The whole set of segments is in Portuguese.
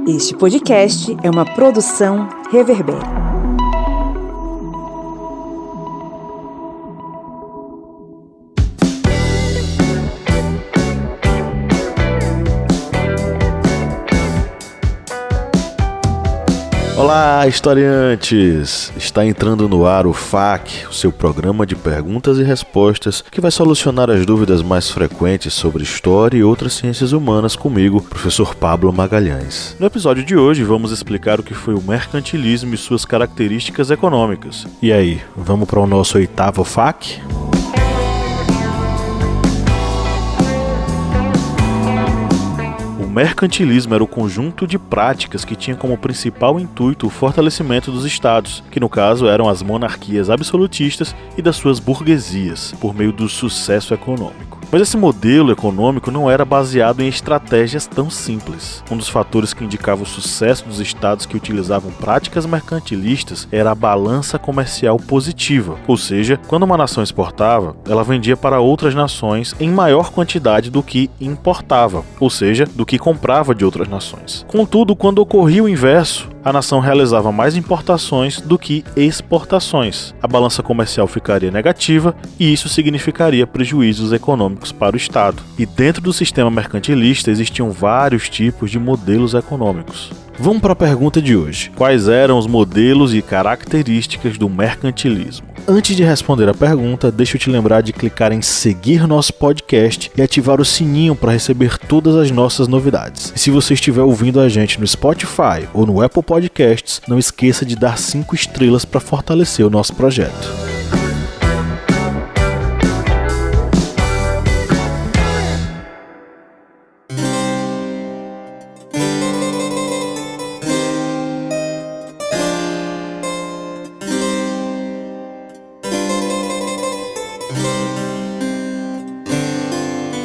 Este podcast é uma produção Reverber. Olá, historiantes! Está entrando no ar o FAQ, o seu programa de perguntas e respostas que vai solucionar as dúvidas mais frequentes sobre história e outras ciências humanas comigo, professor Pablo Magalhães. No episódio de hoje vamos explicar o que foi o mercantilismo e suas características econômicas. E aí, vamos para o nosso oitavo FAQ? O mercantilismo era o conjunto de práticas que tinha como principal intuito o fortalecimento dos estados, que no caso eram as monarquias absolutistas e das suas burguesias, por meio do sucesso econômico. Mas esse modelo econômico não era baseado em estratégias tão simples. Um dos fatores que indicava o sucesso dos estados que utilizavam práticas mercantilistas era a balança comercial positiva, ou seja, quando uma nação exportava, ela vendia para outras nações em maior quantidade do que importava, ou seja, do que comprava de outras nações. Contudo, quando ocorria o inverso, a nação realizava mais importações do que exportações. A balança comercial ficaria negativa e isso significaria prejuízos econômicos para o Estado. E dentro do sistema mercantilista existiam vários tipos de modelos econômicos. Vamos para a pergunta de hoje. Quais eram os modelos e características do mercantilismo? Antes de responder a pergunta, deixa eu te lembrar de clicar em seguir nosso podcast e ativar o sininho para receber todas as nossas novidades. E se você estiver ouvindo a gente no Spotify ou no Apple Podcasts, não esqueça de dar 5 estrelas para fortalecer o nosso projeto.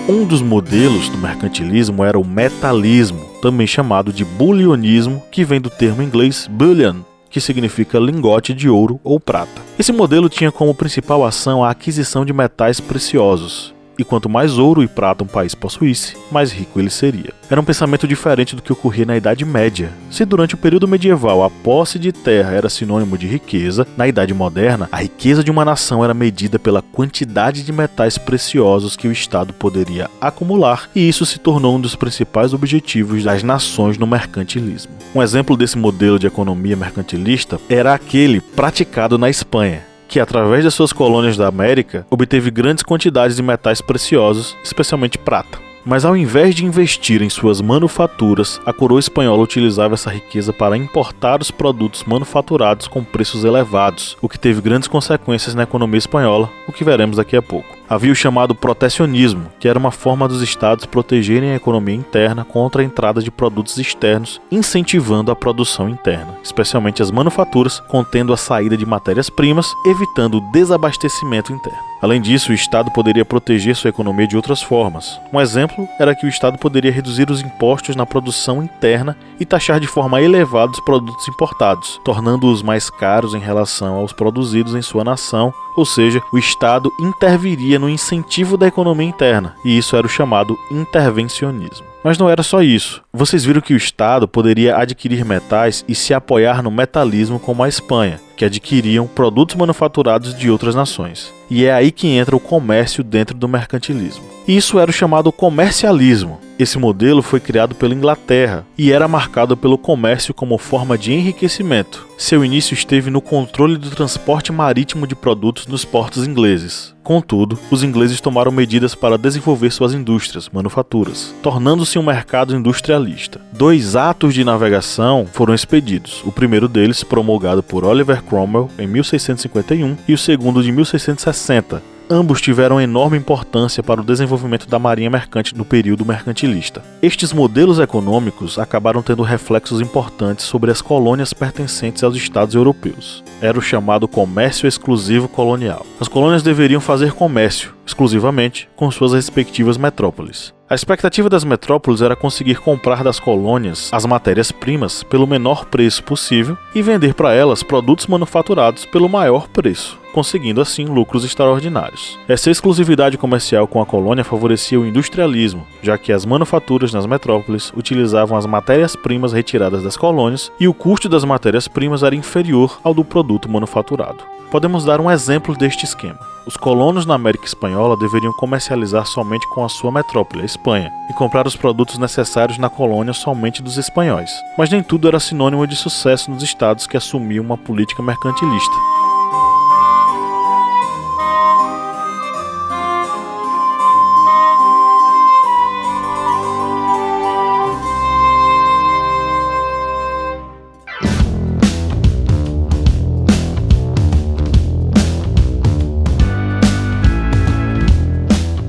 Um dos modelos do mercantilismo era o metalismo, também chamado de bullionismo, que vem do termo inglês bullion, que significa lingote de ouro ou prata. Esse modelo tinha como principal ação a aquisição de metais preciosos. E quanto mais ouro e prata um país possuísse, mais rico ele seria. Era um pensamento diferente do que ocorria na Idade Média. Se durante o período medieval a posse de terra era sinônimo de riqueza, na Idade Moderna, a riqueza de uma nação era medida pela quantidade de metais preciosos que o Estado poderia acumular, e isso se tornou um dos principais objetivos das nações no mercantilismo. Um exemplo desse modelo de economia mercantilista era aquele praticado na Espanha, que através das suas colônias da América, obteve grandes quantidades de metais preciosos, especialmente prata. Mas ao invés de investir em suas manufaturas, a coroa espanhola utilizava essa riqueza para importar os produtos manufaturados com preços elevados, o que teve grandes consequências na economia espanhola, o que veremos daqui a pouco. Havia o chamado protecionismo, que era uma forma dos estados protegerem a economia interna contra a entrada de produtos externos, incentivando a produção interna, especialmente as manufaturas, contendo a saída de matérias-primas, evitando o desabastecimento interno. Além disso, o Estado poderia proteger sua economia de outras formas. Um exemplo era que o Estado poderia reduzir os impostos na produção interna e taxar de forma elevada os produtos importados, tornando-os mais caros em relação aos produzidos em sua nação, ou seja, o Estado interviria no incentivo da economia interna, e isso era o chamado intervencionismo. Mas não era só isso. Vocês viram que o Estado poderia adquirir metais e se apoiar no metalismo como a Espanha, que adquiriam produtos manufaturados de outras nações. E é aí que entra o comércio dentro do mercantilismo. Isso era o chamado comercialismo. Esse modelo foi criado pela Inglaterra e era marcado pelo comércio como forma de enriquecimento. Seu início esteve no controle do transporte marítimo de produtos nos portos ingleses. Contudo, os ingleses tomaram medidas para desenvolver suas indústrias, manufaturas, tornando-se um mercado industrialista. 2 atos de navegação foram expedidos, o primeiro deles promulgado por Oliver Cromwell em 1651 e o segundo de 1660. Ambos tiveram enorme importância para o desenvolvimento da marinha mercante no período mercantilista. Estes modelos econômicos acabaram tendo reflexos importantes sobre as colônias pertencentes aos estados europeus. Era o chamado comércio exclusivo colonial. As colônias deveriam fazer comércio, exclusivamente com suas respectivas metrópoles. A expectativa das metrópoles era conseguir comprar das colônias as matérias-primas pelo menor preço possível e vender para elas produtos manufaturados pelo maior preço, conseguindo assim lucros extraordinários. Essa exclusividade comercial com a colônia favorecia o industrialismo, já que as manufaturas nas metrópoles utilizavam as matérias-primas retiradas das colônias e o custo das matérias-primas era inferior ao do produto manufaturado. Podemos dar um exemplo deste esquema. Os colonos na América Espanhola deveriam comercializar somente com a sua metrópole, a Espanha, e comprar os produtos necessários na colônia somente dos espanhóis. Mas nem tudo era sinônimo de sucesso nos estados que assumiam uma política mercantilista.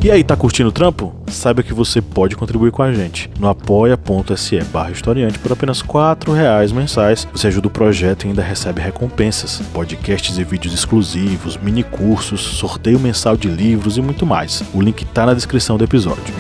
E aí, tá curtindo o trampo? Saiba que você pode contribuir com a gente no apoia.se/historiante por apenas R$4 mensais. Você ajuda o projeto e ainda recebe recompensas, podcasts e vídeos exclusivos, mini cursos, sorteio mensal de livros e muito mais. O link tá na descrição do episódio.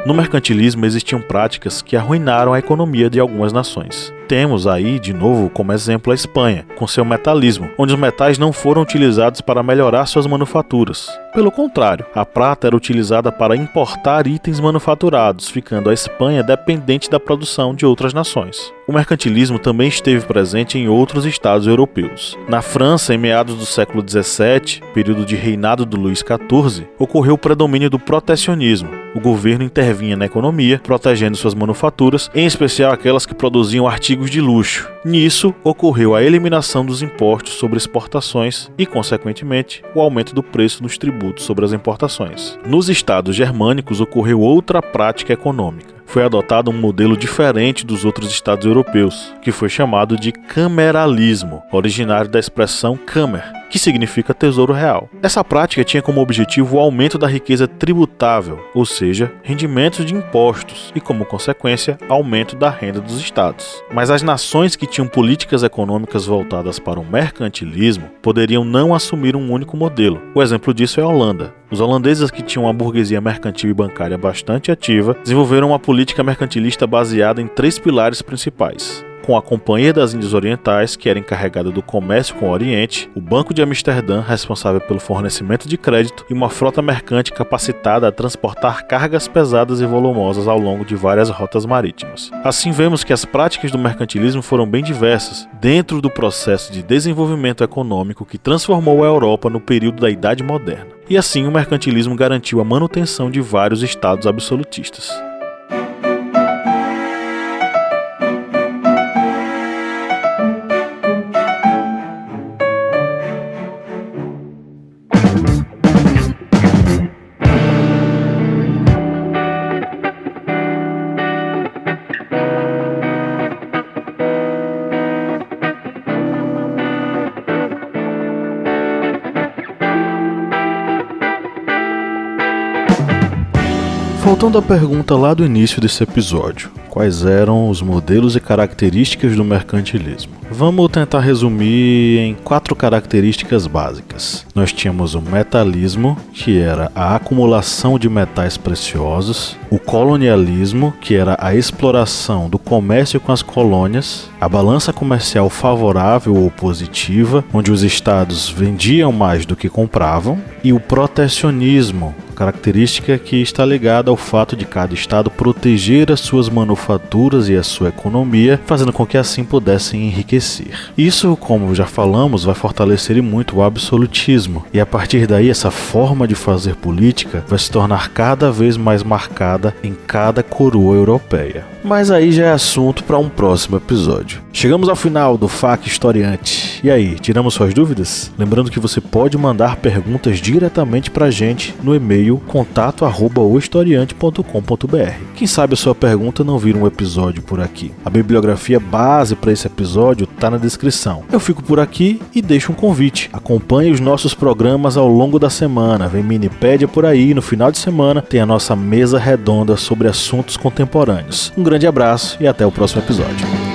No mercantilismo existiam práticas que arruinaram a economia de algumas nações. Temos aí, de novo, como exemplo a Espanha, com seu metalismo, onde os metais não foram utilizados para melhorar suas manufaturas. Pelo contrário, a prata era utilizada para importar itens manufaturados, ficando a Espanha dependente da produção de outras nações. O mercantilismo também esteve presente em outros estados europeus. Na França, em meados do século XVII, período de reinado do Luís XIV, ocorreu o predomínio do protecionismo. O governo intervinha na economia, protegendo suas manufaturas, em especial aquelas que produziam artigos de luxo. Nisso, ocorreu a eliminação dos impostos sobre exportações e, consequentemente, o aumento do preço dos tributos sobre as importações. Nos estados germânicos, ocorreu outra prática econômica. Foi adotado um modelo diferente dos outros estados europeus, que foi chamado de cameralismo, originário da expressão Kammer, que significa tesouro real. Essa prática tinha como objetivo o aumento da riqueza tributável, ou seja, rendimentos de impostos e, como consequência, aumento da renda dos estados. Mas as nações que tinham políticas econômicas voltadas para o mercantilismo poderiam não assumir um único modelo. O exemplo disso é a Holanda. Os holandeses, que tinham uma burguesia mercantil e bancária bastante ativa, desenvolveram uma política mercantilista baseada em 3 pilares principais. Com a Companhia das Índias Orientais, que era encarregada do comércio com o Oriente, o Banco de Amsterdã, responsável pelo fornecimento de crédito, e uma frota mercante capacitada a transportar cargas pesadas e volumosas ao longo de várias rotas marítimas. Assim, vemos que as práticas do mercantilismo foram bem diversas, dentro do processo de desenvolvimento econômico que transformou a Europa no período da Idade Moderna. E assim, o mercantilismo garantiu a manutenção de vários estados absolutistas. Voltando à pergunta lá do início desse episódio, quais eram os modelos e características do mercantilismo? Vamos tentar resumir em 4 características básicas. Nós tínhamos o metalismo, que era a acumulação de metais preciosos, o colonialismo, que era a exploração do comércio com as colônias, a balança comercial favorável ou positiva, onde os estados vendiam mais do que compravam, e o protecionismo, característica que está ligada ao fato de cada estado proteger as suas manufaturas e a sua economia, fazendo com que assim pudessem enriquecer. Isso, como já falamos, vai fortalecer muito o absolutismo, e a partir daí essa forma de fazer política vai se tornar cada vez mais marcada em cada coroa europeia. Mas aí já é assunto para um próximo episódio. Chegamos ao final do FAQ Historiante. E aí, tiramos suas dúvidas? Lembrando que você pode mandar perguntas diretamente pra gente no e-mail contato@ohistoriante.com.br. Quem sabe a sua pergunta não vira um episódio por aqui. A bibliografia base para esse episódio tá na descrição. Eu fico por aqui e deixo um convite. Acompanhe os nossos programas ao longo da semana. Vem Minipédia por aí, no final de semana tem a nossa mesa redonda sobre assuntos contemporâneos. Um grande abraço e até o próximo episódio.